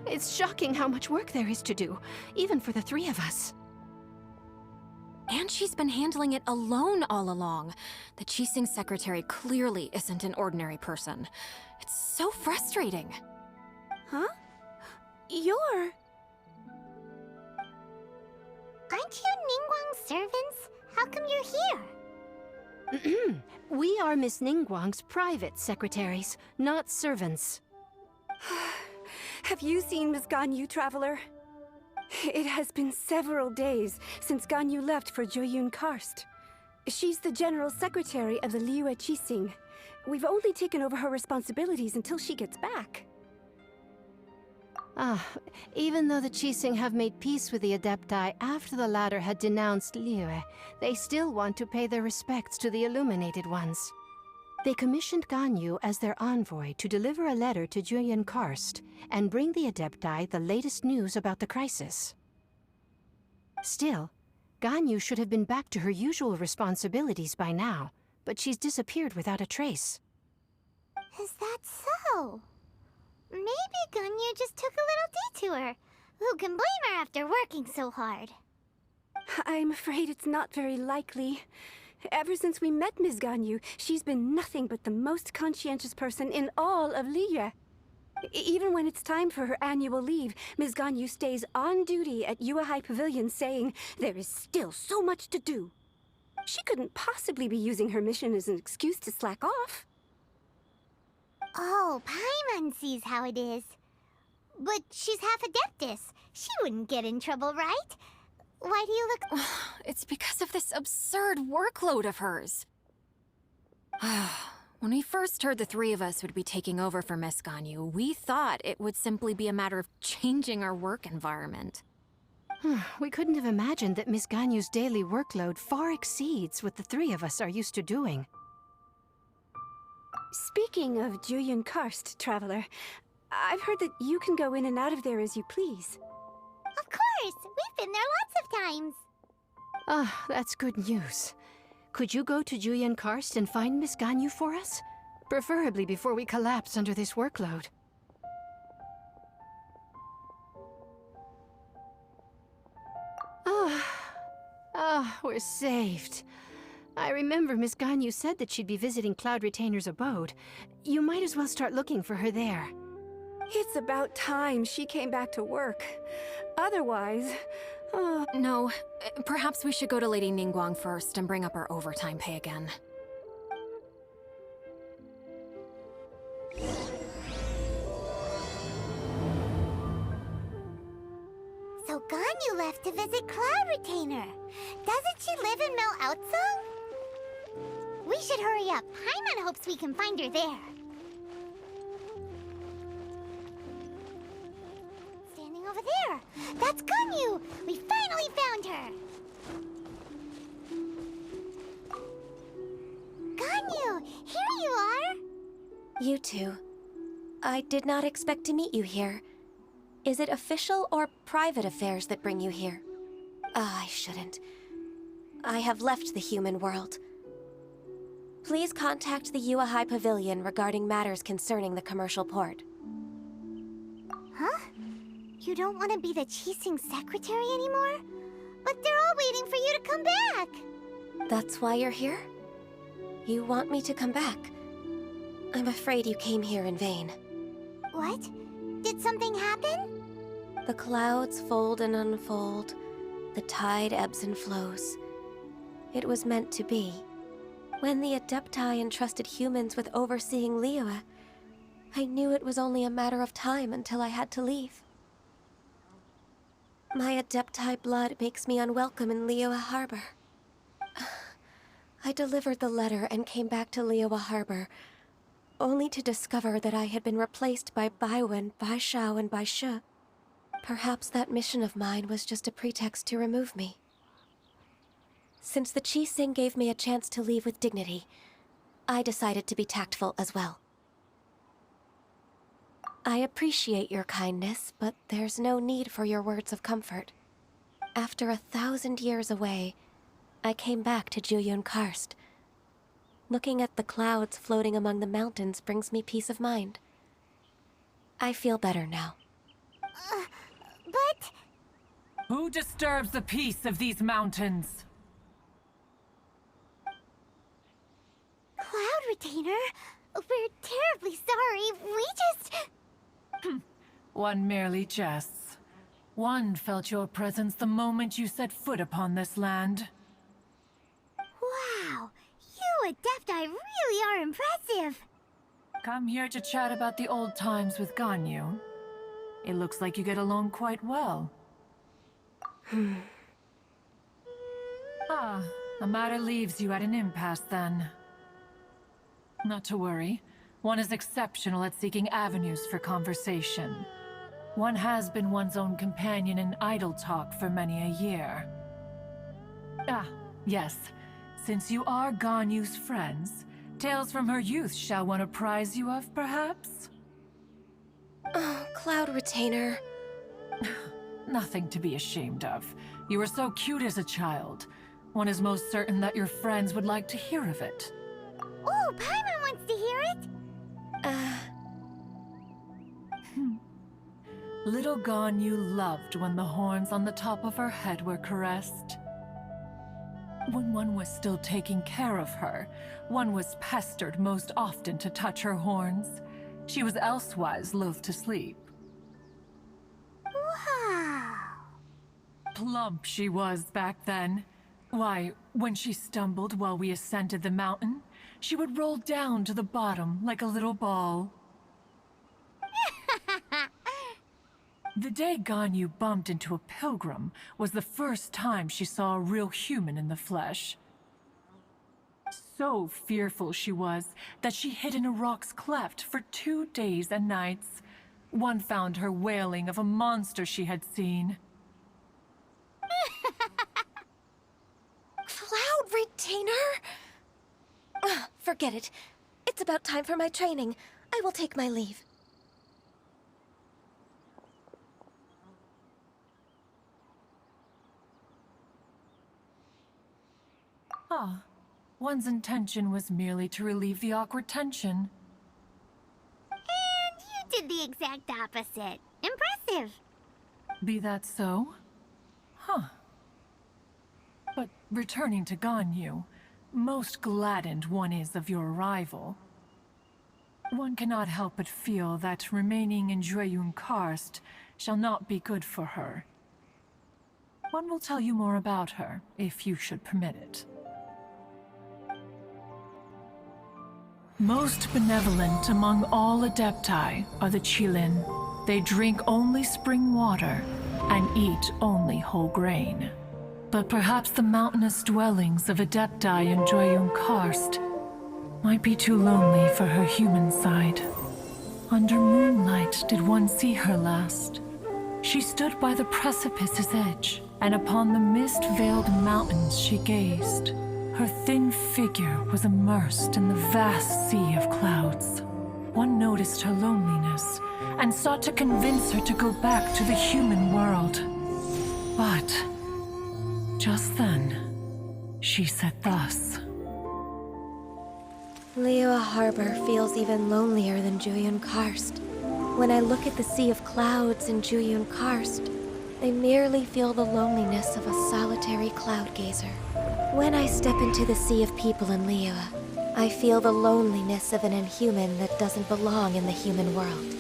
It's shocking how much work there is to do, even for the three of us. And she's been handling it alone all along. The Qixing secretary clearly isn't an ordinary person. It's so frustrating. Huh? You're... Aren't you Ningguang's servants? How come you're here? We are Miss Ningguang's private secretaries, not servants. Have you seen Miss Ganyu, Traveler? It has been several days since Ganyu left for Joyun Karst. She's the general secretary of the Liyue Qixing. We've only taken over her responsibilities until she gets back. Even though the Qixing have made peace with the Adepti after the latter had denounced Liyue, they still want to pay their respects to the Illuminated Ones. They commissioned Ganyu as their envoy to deliver a letter to Joyun Karst and bring the Adepti the latest news about the crisis. Still, Ganyu should have been back to her usual responsibilities by now, but she's disappeared without a trace. Is that so? Maybe Ganyu just took a little detour. Who can blame her after working so hard? I'm afraid it's not very likely. Ever since we met Ms. Ganyu, she's been nothing but the most conscientious person in all of Liyue. Even when it's time for her annual leave, Ms. Ganyu stays on duty at Yuehai Pavilion saying there is still so much to do. She couldn't possibly be using her mission as an excuse to slack off. Oh, Paimon sees how it is. But she's half Adeptus. She wouldn't get in trouble, right? Why do you look... It's because of this absurd workload of hers. When we first heard the three of us would be taking over for Miss Ganyu, we thought it would simply be a matter of changing our work environment. We couldn't have imagined that Miss Ganyu's daily workload far exceeds what the three of us are used to doing. Speaking of Joyun Karst, Traveler, I've heard that you can go in and out of there as you please. Of course! We've been there lots of times! That's good news. Could you go to Joyun Karst and find Miss Ganyu for us? Preferably before we collapse under this workload. We're saved. I remember Miss Ganyu said that she'd be visiting Cloud Retainer's abode. You might as well start looking for her there. It's about time she came back to work. Otherwise... No, perhaps we should go to Lady Ningguang first and bring up our overtime pay again. So Ganyu left to visit Cloud Retainer. Doesn't she live in Mel Outsung? We should hurry up. Paimon hopes we can find her there. Standing over there. That's Ganyu! We finally found her! Ganyu! Here you are! You two. I did not expect to meet you here. Is it official or private affairs that bring you here? I shouldn't. I have left the human world. Please contact the Yuehai Pavilion regarding matters concerning the commercial port. Huh? You don't want to be the Qixing secretary anymore? But they're all waiting for you to come back! That's why you're here? You want me to come back? I'm afraid you came here in vain. What? Did something happen? The clouds fold and unfold. The tide ebbs and flows. It was meant to be. When the Adepti entrusted humans with overseeing Liyue, I knew it was only a matter of time until I had to leave. My Adepti blood makes me unwelcome in Liyue Harbor. I delivered the letter and came back to Liyue Harbor, only to discover that I had been replaced by Baiwen, Baishao, and Baishu. Perhaps that mission of mine was just a pretext to remove me. Since the Qixing gave me a chance to leave with dignity, I decided to be tactful as well. I appreciate your kindness, but there's no need for your words of comfort. After 1,000 years away, I came back to Joyun Karst. Looking at the clouds floating among the mountains brings me peace of mind. I feel better now. But... Who disturbs the peace of these mountains? Cloud Retainer, we're terribly sorry. We just... One merely jests. One felt your presence the moment you set foot upon this land. Wow, you Adepti really are impressive. Come here to chat about the old times with Ganyu. It looks like you get along quite well. The matter leaves you at an impasse then. Not to worry. One is exceptional at seeking avenues for conversation. One has been one's own companion in idle talk for many a year. Yes. Since you are Ganyu's friends, tales from her youth shall one apprise you of, perhaps? Oh, Cloud Retainer. Nothing to be ashamed of. You were so cute as a child. One is most certain that your friends would like to hear of it. Oh, Paimon wants to hear it. Little Ganyu loved when the horns on the top of her head were caressed. When one was still taking care of her, one was pestered most often to touch her horns. She was elsewise loath to sleep. Wow. Plump she was back then. Why, when she stumbled while we ascended the mountain, she would roll down to the bottom like a little ball. The day Ganyu bumped into a pilgrim was the first time she saw a real human in the flesh. So fearful she was that she hid in a rock's cleft for 2 days and nights. One found her wailing of a monster she had seen. Cloud Retainer? Forget it. It's about time for my training. I will take my leave. One's intention was merely to relieve the awkward tension. And you did the exact opposite. Impressive. Be that so? But returning to Ganyu, most gladdened one is of your arrival. One cannot help but feel that remaining in Jueyun Karst shall not be good for her. One will tell you more about her, if you should permit it. Most benevolent among all Adepti are the Qilin. They drink only spring water and eat only whole grain. But perhaps the mountainous dwellings of Adepti in Jueyun Karst might be too lonely for her human side. Under moonlight did one see her last. She stood by the precipice's edge, and upon the mist-veiled mountains she gazed. Her thin figure was immersed in the vast sea of clouds. One noticed her loneliness and sought to convince her to go back to the human world. But just then, she said thus. Liyue Harbor feels even lonelier than Jueyun Karst. When I look at the sea of clouds in Jueyun Karst, I merely feel the loneliness of a solitary cloud gazer. When I step into the sea of people in Liyue, I feel the loneliness of an inhuman that doesn't belong in the human world.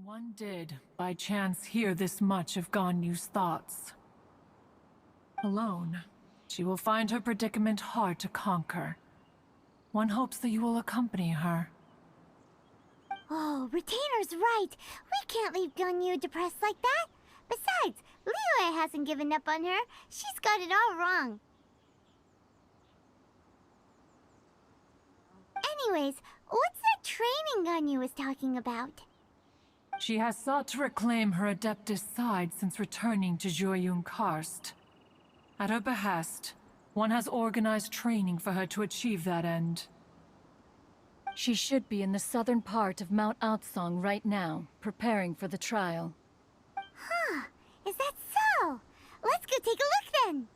One did, by chance, hear this much of Ganyu's thoughts. Alone, she will find her predicament hard to conquer. One hopes that you will accompany her. Oh, Retainer's right. We can't leave Ganyu depressed like that. Besides, Liyue hasn't given up on her. She's got it all wrong. Anyways, what's that training Ganyu was talking about? She has sought to reclaim her Adeptus side since returning to Jueyun Karst. At her behest, one has organized training for her to achieve that end. She should be in the southern part of Mount Aotsong right now, preparing for the trial. Huh, is that so? Let's go take a look then!